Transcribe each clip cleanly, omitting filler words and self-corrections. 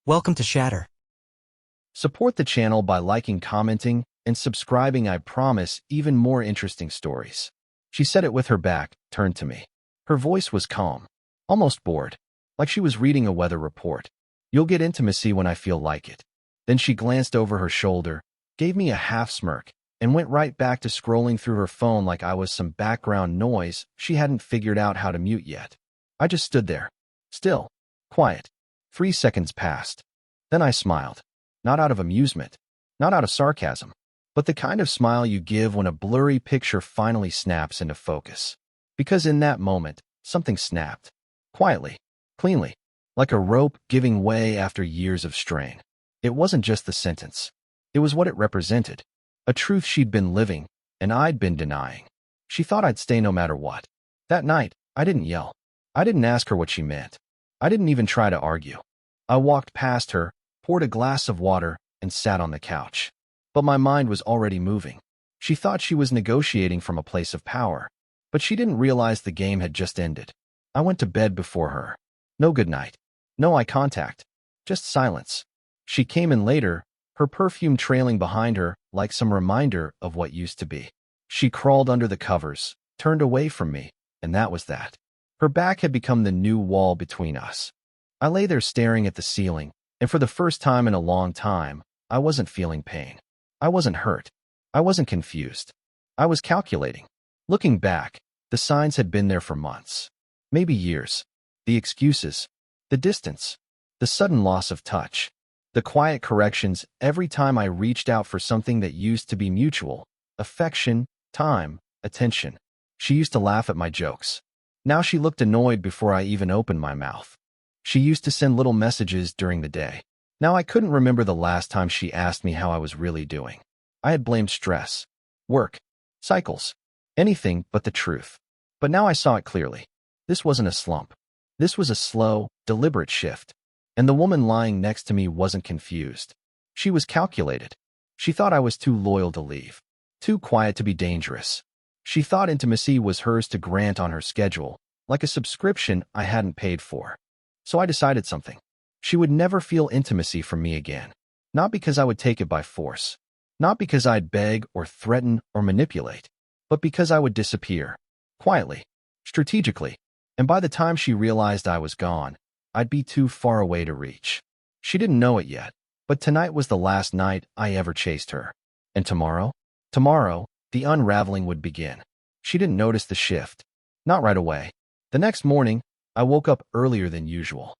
Welcome to Shatter. Support the channel by liking, commenting, and subscribing. I promise even more interesting stories. She said it with her back turned to me. Her voice was calm, almost bored, like she was reading a weather report. You'll get intimacy when I feel like it. Then she glanced over her shoulder, gave me a half smirk, and went right back to scrolling through her phone like I was some background noise she hadn't figured out how to mute yet. I just stood there, still, quiet. 3 seconds passed. Then I smiled. Not out of amusement, not out of sarcasm, but the kind of smile you give when a blurry picture finally snaps into focus. Because in that moment, something snapped. Quietly, cleanly, like a rope giving way after years of strain. It wasn't just the sentence. It was what it represented. A truth she'd been living, and I'd been denying. She thought I'd stay no matter what. That night, I didn't yell. I didn't ask her what she meant. I didn't even try to argue. I walked past her, poured a glass of water, and sat on the couch. But my mind was already moving. She thought she was negotiating from a place of power, but she didn't realize the game had just ended. I went to bed before her. No goodnight. No eye contact. Just silence. She came in later, her perfume trailing behind her like some reminder of what used to be. She crawled under the covers, turned away from me, and that was that. Her back had become the new wall between us. I lay there staring at the ceiling, and for the first time in a long time, I wasn't feeling pain. I wasn't hurt. I wasn't confused. I was calculating. Looking back, the signs had been there for months. Maybe years. The excuses. The distance. The sudden loss of touch. The quiet corrections every time I reached out for something that used to be mutual. Affection, time, attention. She used to laugh at my jokes. Now she looked annoyed before I even opened my mouth. She used to send little messages during the day. Now I couldn't remember the last time she asked me how I was really doing. I had blamed stress, work, cycles, anything but the truth. But now I saw it clearly. This wasn't a slump. This was a slow, deliberate shift. And the woman lying next to me wasn't confused. She was calculated. She thought I was too loyal to leave, too quiet to be dangerous. She thought intimacy was hers to grant on her schedule, like a subscription I hadn't paid for. So I decided something. She would never feel intimacy from me again. Not because I would take it by force. Not because I'd beg or threaten or manipulate. But because I would disappear. Quietly. Strategically. And by the time she realized I was gone, I'd be too far away to reach. She didn't know it yet, but tonight was the last night I ever chased her. And tomorrow? Tomorrow, the unraveling would begin. She didn't notice the shift. Not right away. The next morning, I woke up earlier than usual.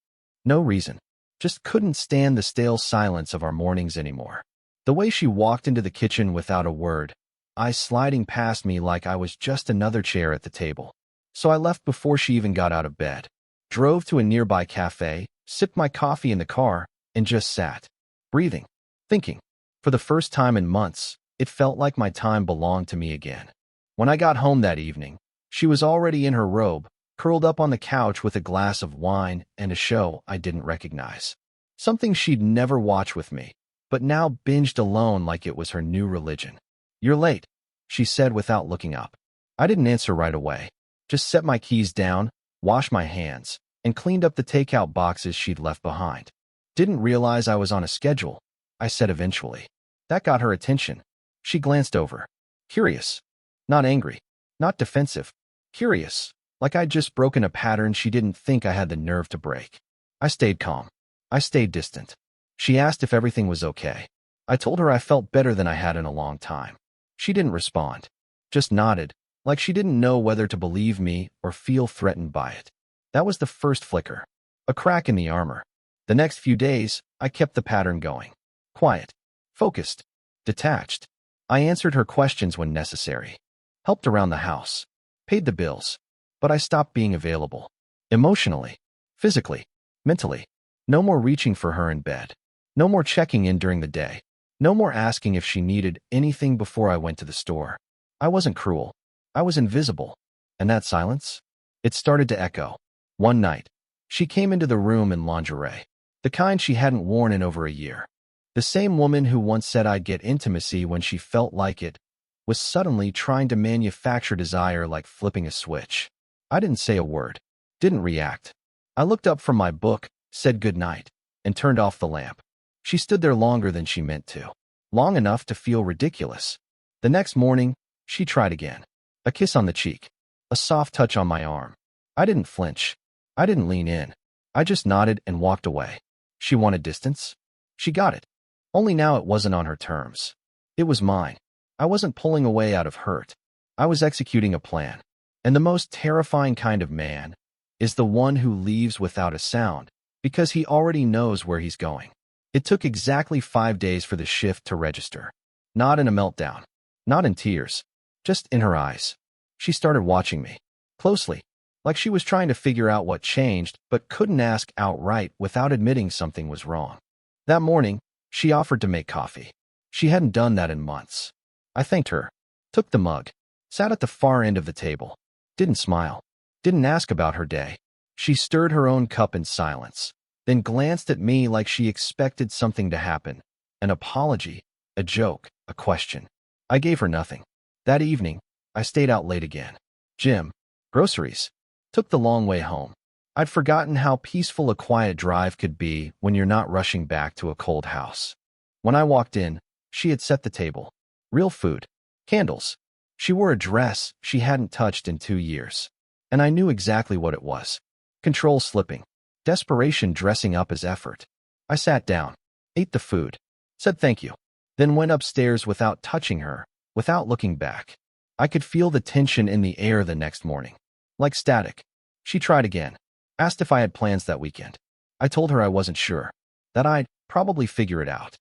No reason. Just couldn't stand the stale silence of our mornings anymore. The way she walked into the kitchen without a word, eyes sliding past me like I was just another chair at the table. So I left before she even got out of bed. Drove to a nearby cafe, sipped my coffee in the car, and just sat. Breathing. Thinking. For the first time in months, it felt like my time belonged to me again. When I got home that evening, she was already in her robe, curled up on the couch with a glass of wine and a show I didn't recognize. Something she'd never watch with me, but now binged alone like it was her new religion. "You're late," she said without looking up. I didn't answer right away. Just set my keys down, washed my hands, and cleaned up the takeout boxes she'd left behind. "Didn't realize I was on a schedule," I said eventually. That got her attention. She glanced over. Curious. Not angry. Not defensive. Curious. Like I'd just broken a pattern she didn't think I had the nerve to break. I stayed calm. I stayed distant. She asked if everything was okay. I told her I felt better than I had in a long time. She didn't respond. Just nodded, like she didn't know whether to believe me or feel threatened by it. That was the first flicker. A crack in the armor. The next few days, I kept the pattern going. Quiet. Focused. Detached. I answered her questions when necessary. Helped around the house. Paid the bills. But I stopped being available. Emotionally. Physically. Mentally. No more reaching for her in bed. No more checking in during the day. No more asking if she needed anything before I went to the store. I wasn't cruel. I was invisible. And that silence? It started to echo. One night, she came into the room in lingerie. The kind she hadn't worn in over a year. The same woman who once said I'd get intimacy when she felt like it was suddenly trying to manufacture desire like flipping a switch. I didn't say a word. Didn't react. I looked up from my book, said goodnight, and turned off the lamp. She stood there longer than she meant to, long enough to feel ridiculous. The next morning, she tried again. A kiss on the cheek, a soft touch on my arm. I didn't flinch. I didn't lean in. I just nodded and walked away. She wanted distance? She got it. Only now it wasn't on her terms. It was mine. I wasn't pulling away out of hurt. I was executing a plan. And the most terrifying kind of man is the one who leaves without a sound, because he already knows where he's going. It took exactly 5 days for the shift to register. Not in a meltdown. Not in tears. Just in her eyes. She started watching me. Closely. Like she was trying to figure out what changed, but couldn't ask outright without admitting something was wrong. That morning, she offered to make coffee. She hadn't done that in months. I thanked her. Took the mug. Sat at the far end of the table. Didn't smile. Didn't ask about her day. She stirred her own cup in silence, then glanced at me like she expected something to happen. An apology, a joke, a question. I gave her nothing. That evening, I stayed out late again. Gym. Groceries. Took the long way home. I'd forgotten how peaceful a quiet drive could be when you're not rushing back to a cold house. When I walked in, she had set the table. Real food. Candles. She wore a dress she hadn't touched in 2 years. And I knew exactly what it was. Control slipping. Desperation dressing up as effort. I sat down. Ate the food. Said thank you. Then went upstairs without touching her, without looking back. I could feel the tension in the air the next morning. Like static. She tried again. Asked if I had plans that weekend. I told her I wasn't sure. That I'd probably figure it out.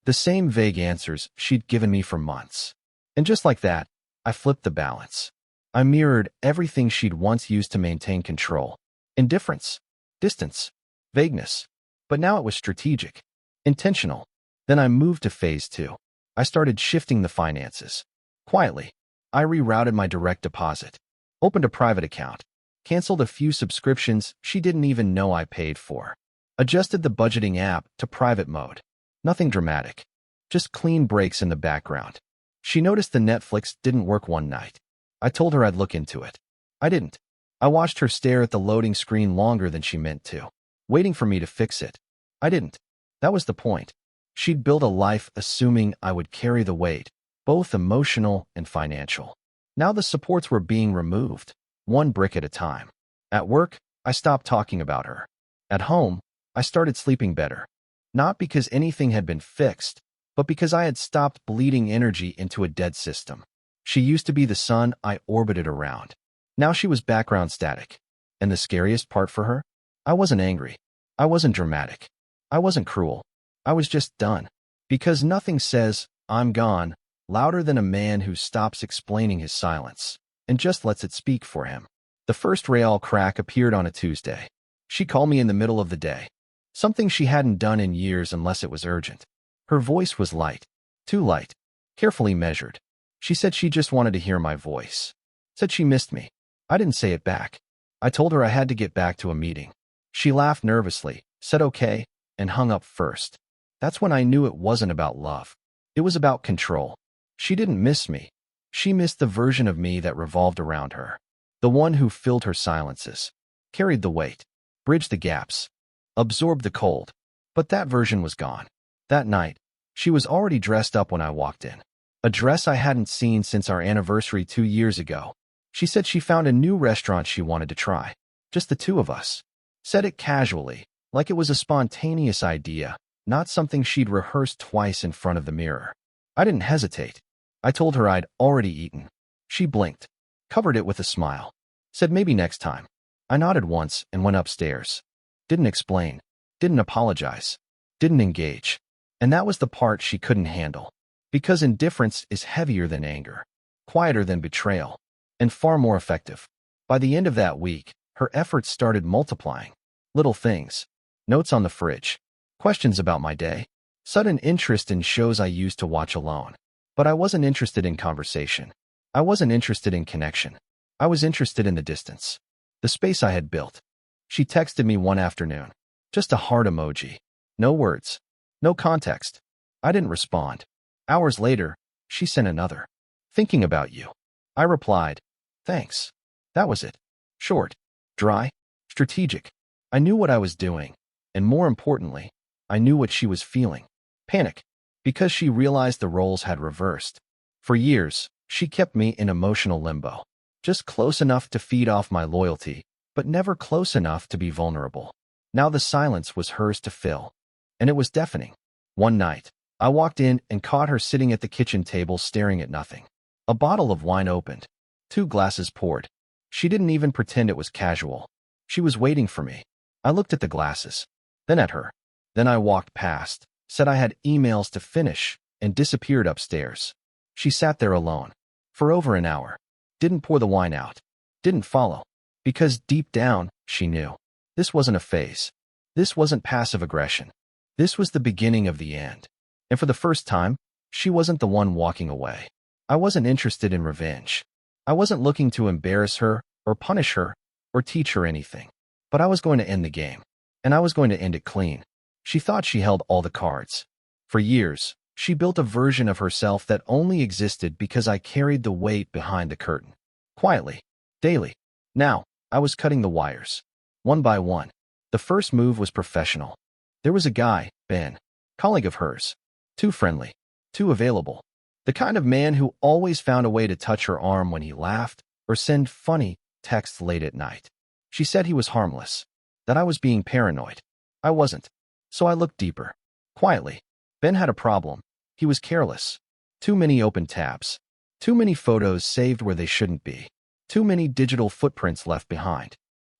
The same vague answers she'd given me for months. And just like that, I flipped the balance. I mirrored everything she'd once used to maintain control. Indifference. Distance. Vagueness. But now it was strategic. Intentional. Then I moved to phase 2. I started shifting the finances. Quietly. I rerouted my direct deposit. Opened a private account. Canceled a few subscriptions she didn't even know I paid for. Adjusted the budgeting app to private mode. Nothing dramatic. Just clean breaks in the background. She noticed the Netflix didn't work one night. I told her I'd look into it. I didn't. I watched her stare at the loading screen longer than she meant to, waiting for me to fix it. I didn't. That was the point. She'd built a life assuming I would carry the weight, both emotional and financial. Now the supports were being removed, one brick at a time. At work, I stopped talking about her. At home, I started sleeping better. Not because anything had been fixed, but because I had stopped bleeding energy into a dead system. She used to be the sun I orbited around. Now she was background static. And the scariest part for her? I wasn't angry. I wasn't dramatic. I wasn't cruel. I was just done. Because nothing says, I'm gone, louder than a man who stops explaining his silence and just lets it speak for him. The first real crack appeared on a Tuesday. She called me in the middle of the day. Something she hadn't done in years unless it was urgent. Her voice was light. Too light. Carefully measured. She said she just wanted to hear my voice. Said she missed me. I didn't say it back. I told her I had to get back to a meeting. She laughed nervously, said okay, and hung up first. That's when I knew it wasn't about love. It was about control. She didn't miss me. She missed the version of me that revolved around her. The one who filled her silences, carried the weight, bridged the gaps, absorbed the cold. But that version was gone. That night, she was already dressed up when I walked in. A dress I hadn't seen since our anniversary 2 years ago. She said she found a new restaurant she wanted to try. Just the two of us. Said it casually, like it was a spontaneous idea, not something she'd rehearsed twice in front of the mirror. I didn't hesitate. I told her I'd already eaten. She blinked, covered it with a smile. Said maybe next time. I nodded once and went upstairs. Didn't explain. Didn't apologize. Didn't engage. And that was the part she couldn't handle. Because indifference is heavier than anger, quieter than betrayal, and far more effective. By the end of that week, her efforts started multiplying. Little things. Notes on the fridge. Questions about my day. Sudden interest in shows I used to watch alone. But I wasn't interested in conversation. I wasn't interested in connection. I was interested in the distance. The space I had built. She texted me one afternoon. Just a heart emoji. No words. No context. I didn't respond. Hours later, she sent another. Thinking about you. I replied, thanks. That was it. Short. Dry. Strategic. I knew what I was doing. And more importantly, I knew what she was feeling. Panic. Because she realized the roles had reversed. For years, she kept me in emotional limbo. Just close enough to feed off my loyalty, but never close enough to be vulnerable. Now the silence was hers to fill, and it was deafening. One night, I walked in and caught her sitting at the kitchen table staring at nothing. A bottle of wine opened. 2 glasses poured. She didn't even pretend it was casual. She was waiting for me. I looked at the glasses, then at her. Then I walked past, said I had emails to finish, and disappeared upstairs. She sat there alone. For over an hour. Didn't pour the wine out. Didn't follow. Because deep down, she knew. This wasn't a phase. This wasn't passive aggression. This was the beginning of the end. And for the first time, she wasn't the one walking away. I wasn't interested in revenge. I wasn't looking to embarrass her, or punish her, or teach her anything. But I was going to end the game. And I was going to end it clean. She thought she held all the cards. For years, she built a version of herself that only existed because I carried the weight behind the curtain. Quietly. Daily. Now, I was cutting the wires. One by one. The first move was professional. There was a guy, Ben, colleague of hers. Too friendly. Too available. The kind of man who always found a way to touch her arm when he laughed or send funny texts late at night. She said he was harmless. That I was being paranoid. I wasn't. So I looked deeper. Quietly. Ben had a problem. He was careless. Too many open tabs. Too many photos saved where they shouldn't be. Too many digital footprints left behind.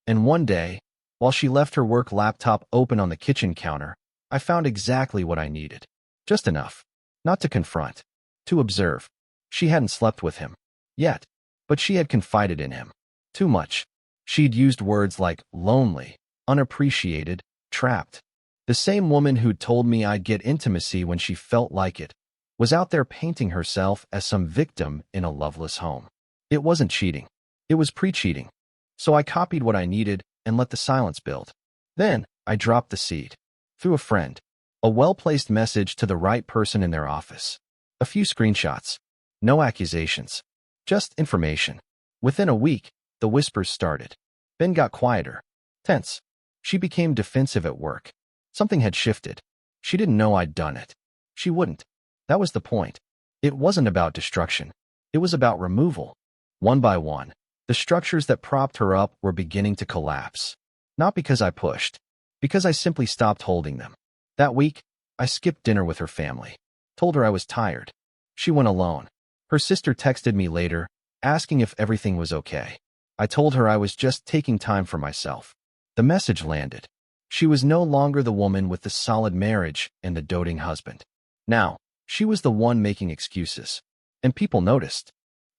And one day, while she left her work laptop open on the kitchen counter, I found exactly what I needed. Just enough. Not to confront. To observe. She hadn't slept with him. Yet. But she had confided in him. Too much. She'd used words like lonely, unappreciated, trapped. The same woman who'd told me I'd get intimacy when she felt like it was out there painting herself as some victim in a loveless home. It wasn't cheating. It was pre-cheating. So I copied what I needed and let the silence build. Then, I dropped the seed. Through a friend. A well-placed message to the right person in their office. A few screenshots. No accusations. Just information. Within a week, the whispers started. Ben got quieter. Tense. She became defensive at work. Something had shifted. She didn't know I'd done it. She wouldn't. That was the point. It wasn't about destruction. It was about removal. One by one, the structures that propped her up were beginning to collapse. Not because I pushed. Because I simply stopped holding them. That week, I skipped dinner with her family. Told her I was tired. She went alone. Her sister texted me later, asking if everything was okay. I told her I was just taking time for myself. The message landed. She was no longer the woman with the solid marriage and the doting husband. Now, she was the one making excuses. And people noticed.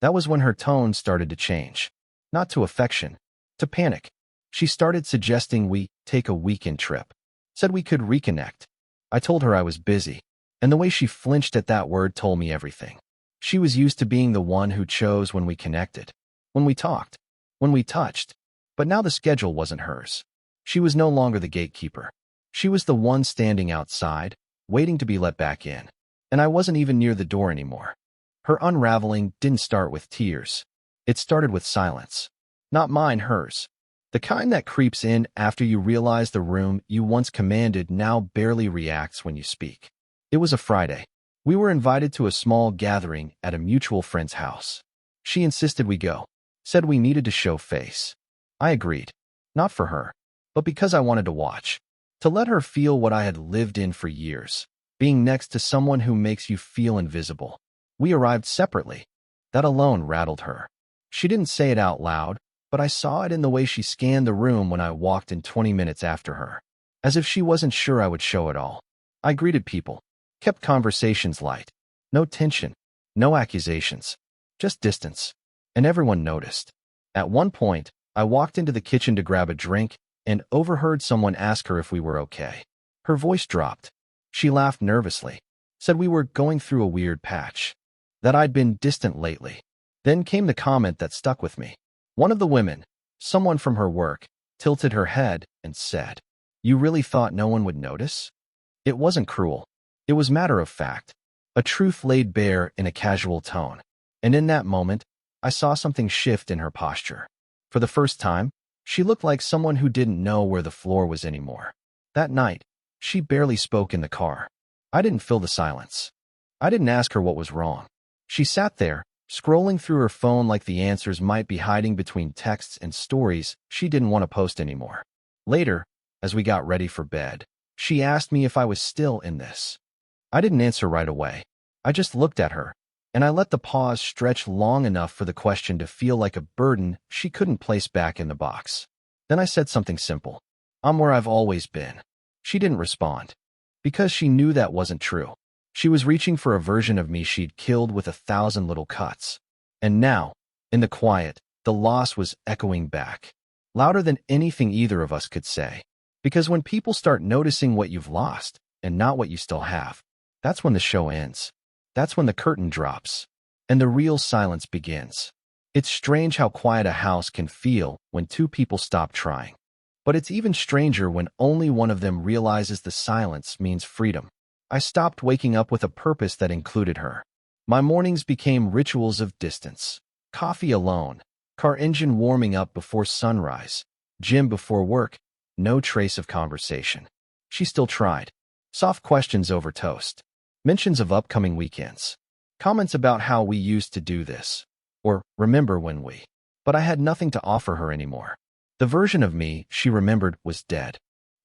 That was when her tone started to change. Not to affection, to panic. She started suggesting we take a weekend trip. Said we could reconnect. I told her I was busy. And the way she flinched at that word told me everything. She was used to being the one who chose when we connected. When we talked. When we touched. But now the schedule wasn't hers. She was no longer the gatekeeper. She was the one standing outside, waiting to be let back in. And I wasn't even near the door anymore. Her unraveling didn't start with tears. It started with silence. Not mine, hers. The kind that creeps in after you realize the room you once commanded now barely reacts when you speak. It was a Friday. We were invited to a small gathering at a mutual friend's house. She insisted we go. Said we needed to show face. I agreed. Not for her, but because I wanted to watch. To let her feel what I had lived in for years. Being next to someone who makes you feel invisible. We arrived separately. That alone rattled her. She didn't say it out loud, but I saw it in the way she scanned the room when I walked in 20 minutes after her. As if she wasn't sure I would show it all. I greeted people. Kept conversations light. No tension. No accusations. Just distance. And everyone noticed. At one point, I walked into the kitchen to grab a drink and overheard someone ask her if we were okay. Her voice dropped. She laughed nervously. Said we were going through a weird patch. That I'd been distant lately. Then came the comment that stuck with me. One of the women, someone from her work, tilted her head and said, "You really thought no one would notice?" It wasn't cruel. It was matter of fact. A truth laid bare in a casual tone. And in that moment, I saw something shift in her posture. For the first time, she looked like someone who didn't know where the floor was anymore. That night, She barely spoke in the car. I didn't fill the silence. I didn't ask her what was wrong. She sat there, scrolling through her phone like the answers might be hiding between texts and stories she didn't want to post anymore. Later, as we got ready for bed, she asked me if I was still in this. I didn't answer right away. I just looked at her, and I let the pause stretch long enough for the question to feel like a burden she couldn't place back in the box. Then I said something simple. I'm where I've always been. She didn't respond, because she knew that wasn't true. She was reaching for a version of me she'd killed with 1,000 little cuts. And now, in the quiet, the loss was echoing back, louder than anything either of us could say. Because when people start noticing what you've lost, and not what you still have, that's when the show ends. That's when the curtain drops, and the real silence begins. It's strange how quiet a house can feel when two people stop trying. But it's even stranger when only one of them realizes the silence means freedom. I stopped waking up with a purpose that included her. My mornings became rituals of distance. Coffee alone, car engine warming up before sunrise, gym before work, no trace of conversation. She still tried. Soft questions over toast. Mentions of upcoming weekends. Comments about how we used to do this. Or, remember when we. But I had nothing to offer her anymore. The version of me she remembered was dead.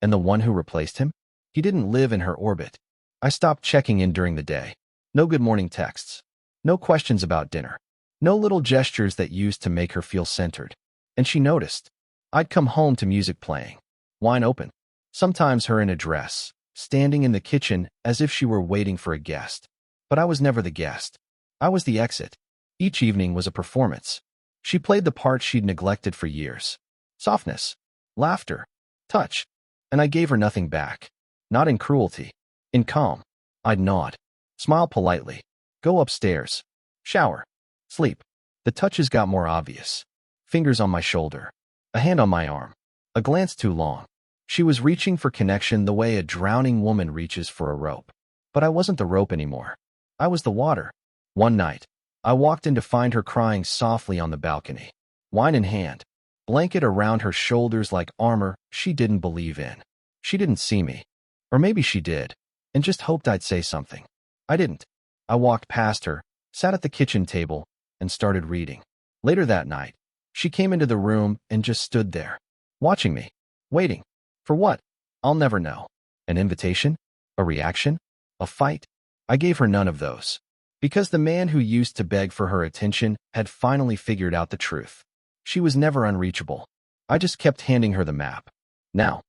And the one who replaced him? He didn't live in her orbit. I stopped checking in during the day. No good morning texts. No questions about dinner. No little gestures that used to make her feel centered. And she noticed. I'd come home to music playing. Wine open. Sometimes her in a dress, standing in the kitchen as if she were waiting for a guest. But I was never the guest. I was the exit. Each evening was a performance. She played the part she'd neglected for years. Softness, laughter, touch. And I gave her nothing back. Not in cruelty. In calm. I'd nod. Smile politely. Go upstairs. Shower. Sleep. The touches got more obvious. Fingers on my shoulder. A hand on my arm. A glance too long. She was reaching for connection the way a drowning woman reaches for a rope. But I wasn't the rope anymore. I was the water. One night, I walked in to find her crying softly on the balcony. Wine in hand. Blanket around her shoulders like armor she didn't believe in. She didn't see me. Or maybe she did, and just hoped I'd say something. I didn't. I walked past her, sat at the kitchen table, and started reading. Later that night, she came into the room and just stood there, watching me, waiting. For what? I'll never know. An invitation? A reaction? A fight? I gave her none of those. Because the man who used to beg for her attention had finally figured out the truth. She was never unreachable. I just kept handing her the map. Now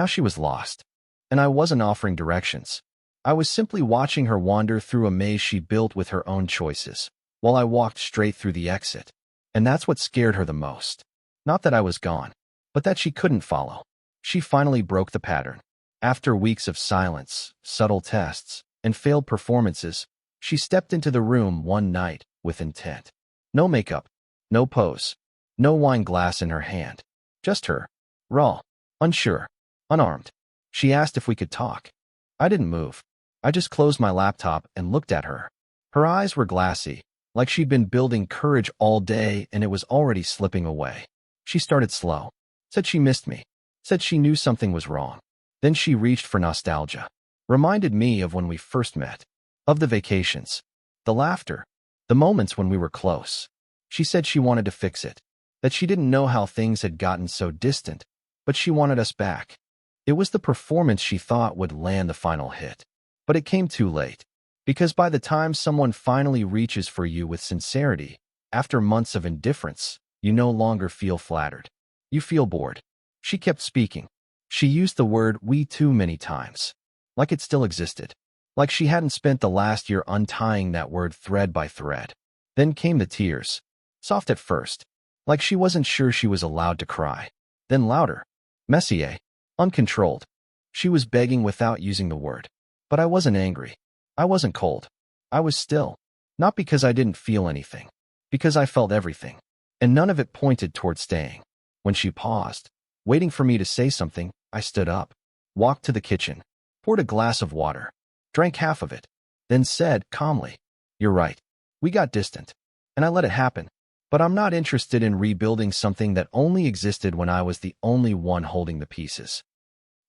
she was lost. And I wasn't offering directions. I was simply watching her wander through a maze she built with her own choices, while I walked straight through the exit. And that's what scared her the most. Not that I was gone, but that she couldn't follow. She finally broke the pattern. After weeks of silence, subtle tests, and failed performances, she stepped into the room one night with intent. No makeup, no pose, no wine glass in her hand. Just her. Raw, unsure, unarmed. She asked if we could talk. I didn't move. I just closed my laptop and looked at her. Her eyes were glassy, like she'd been building courage all day and it was already slipping away. She started slow. Said she missed me. Said she knew something was wrong. Then she reached for nostalgia. Reminded me of when we first met. Of the vacations. The laughter. The moments when we were close. She said she wanted to fix it. That she didn't know how things had gotten so distant. But she wanted us back. It was the performance she thought would land the final hit. But it came too late. Because by the time someone finally reaches for you with sincerity, after months of indifference, you no longer feel flattered. You feel bored. She kept speaking. She used the word "we" too many times. Like it still existed. Like she hadn't spent the last year untying that word thread by thread. Then came the tears. Soft at first. Like she wasn't sure she was allowed to cry. Then louder. Messier. Uncontrolled. She was begging without using the word. But I wasn't angry. I wasn't cold. I was still. Not because I didn't feel anything. Because I felt everything. And none of it pointed toward staying. When she paused, waiting for me to say something, I stood up. Walked to the kitchen. Poured a glass of water. Drank half of it. Then said, calmly, "You're right. We got distant. And I let it happen. But I'm not interested in rebuilding something that only existed when I was the only one holding the pieces."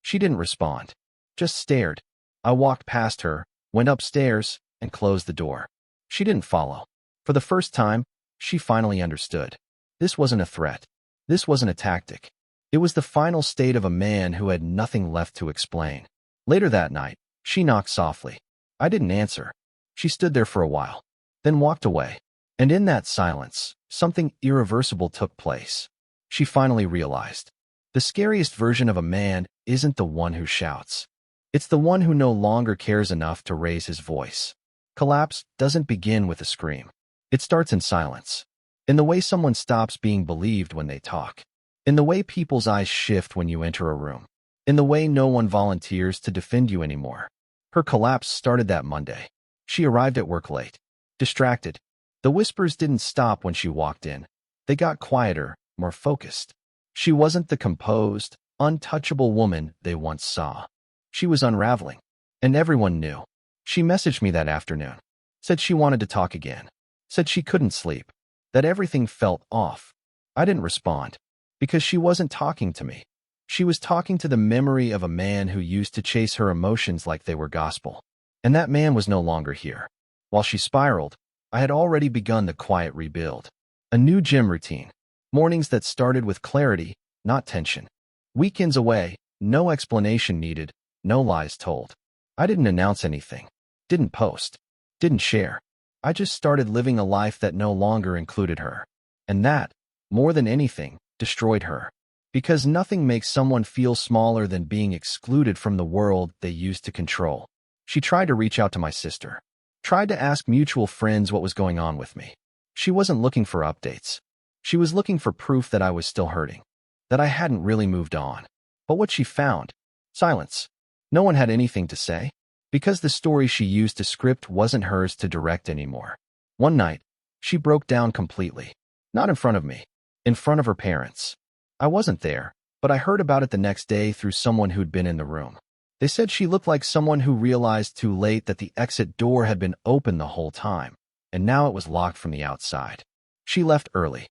She didn't respond. just stared. I walked past her, went upstairs, and closed the door. She didn't follow. For the first time, she finally understood. This wasn't a threat. This wasn't a tactic. It was the final state of a man who had nothing left to explain. Later that night, she knocked softly. I didn't answer. She stood there for a while, then walked away. And in that silence, something irreversible took place. She finally realized. The scariest version of a man isn't the one who shouts. It's the one who no longer cares enough to raise his voice. Collapse doesn't begin with a scream. It starts in silence. In the way someone stops being believed when they talk. In the way people's eyes shift when you enter a room. In the way no one volunteers to defend you anymore. Her collapse started that Monday. She arrived at work late. Distracted. The whispers didn't stop when she walked in. They got quieter, more focused. She wasn't the composed, untouchable woman they once saw. She was unraveling. And everyone knew. She messaged me that afternoon. Said she wanted to talk again. Said she couldn't sleep. That everything felt off. I didn't respond. Because she wasn't talking to me. She was talking to the memory of a man who used to chase her emotions like they were gospel. And that man was no longer here. While she spiraled, I had already begun the quiet rebuild. A new gym routine. Mornings that started with clarity, not tension. Weekends away, no explanation needed, no lies told. I didn't announce anything. Didn't post. Didn't share. I just started living a life that no longer included her. And that, more than anything, destroyed her. Because nothing makes someone feel smaller than being excluded from the world they used to control. She tried to reach out to my sister. Tried to ask mutual friends what was going on with me. She wasn't looking for updates. She was looking for proof that I was still hurting. That I hadn't really moved on. But what she found? Silence. No one had anything to say. Because the story she used to script wasn't hers to direct anymore. One night, she broke down completely. Not in front of me. In front of her parents. I wasn't there, but I heard about it the next day through someone who'd been in the room. They said she looked like someone who realized too late that the exit door had been open the whole time, and now it was locked from the outside. She left early.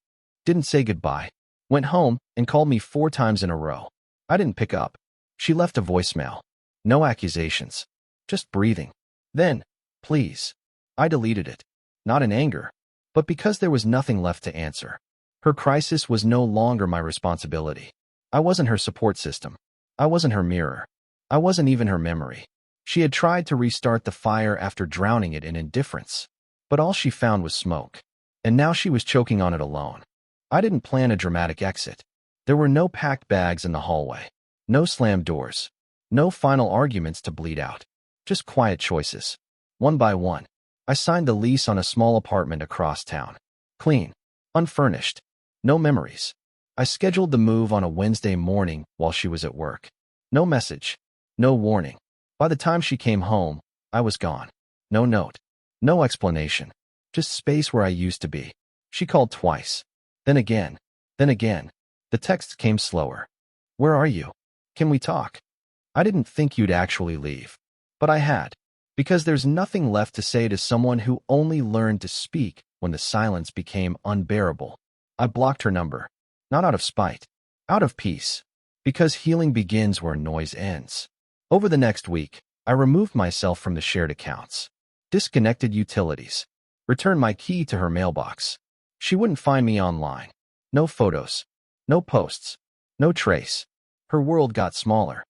Didn't say goodbye. Went home and called me 4 times in a row. I didn't pick up. She left a voicemail. No accusations. Just breathing. Then, please. I deleted it. Not in anger, but because there was nothing left to answer. Her crisis was no longer my responsibility. I wasn't her support system. I wasn't her mirror. I wasn't even her memory. She had tried to restart the fire after drowning it in indifference. But all she found was smoke. And now she was choking on it alone. I didn't plan a dramatic exit. There were no packed bags in the hallway. No slammed doors. No final arguments to bleed out. Just quiet choices. One by one. I signed the lease on a small apartment across town. Clean. Unfurnished. No memories. I scheduled the move on a Wednesday morning while she was at work. No message. No warning. By the time she came home, I was gone. No note. No explanation. Just space where I used to be. She called twice. Then again. Then again. The texts came slower. Where are you? Can we talk? I didn't think you'd actually leave. But I had. Because there's nothing left to say to someone who only learned to speak when the silence became unbearable. I blocked her number. Not out of spite. Out of peace. Because healing begins where noise ends. Over the next week, I removed myself from the shared accounts. Disconnected utilities. Returned my key to her mailbox. She wouldn't find me online. No photos. No posts. No trace. Her world got smaller.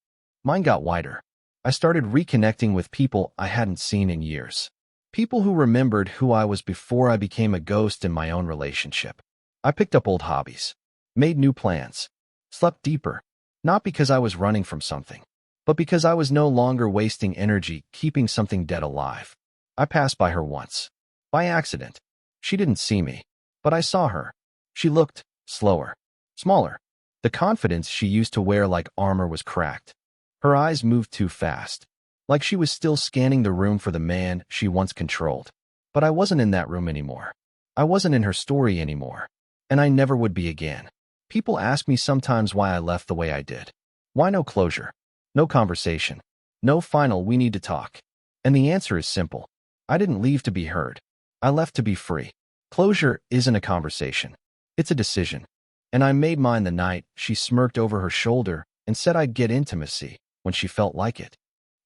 Mine got wider. I started reconnecting with people I hadn't seen in years. People who remembered who I was before I became a ghost in my own relationship. I picked up old hobbies. Made new plans. Slept deeper. Not because I was running from something, but because I was no longer wasting energy keeping something dead alive. I passed by her once. By accident. She didn't see me. But I saw her. She looked slower. Smaller. The confidence she used to wear like armor was cracked. Her eyes moved too fast. Like she was still scanning the room for the man she once controlled. But I wasn't in that room anymore. I wasn't in her story anymore. And I never would be again. People ask me sometimes why I left the way I did. Why no closure? No conversation. No final "we need to talk." And the answer is simple. I didn't leave to be heard. I left to be free. Closure isn't a conversation. It's a decision. And I made mine the night she smirked over her shoulder and said I'd get intimacy when she felt like it.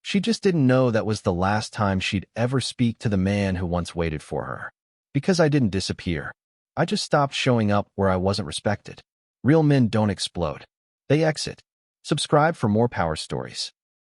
She just didn't know that was the last time she'd ever speak to the man who once waited for her. Because I didn't disappear. I just stopped showing up where I wasn't respected. Real men don't explode. They exit. Subscribe for more power stories.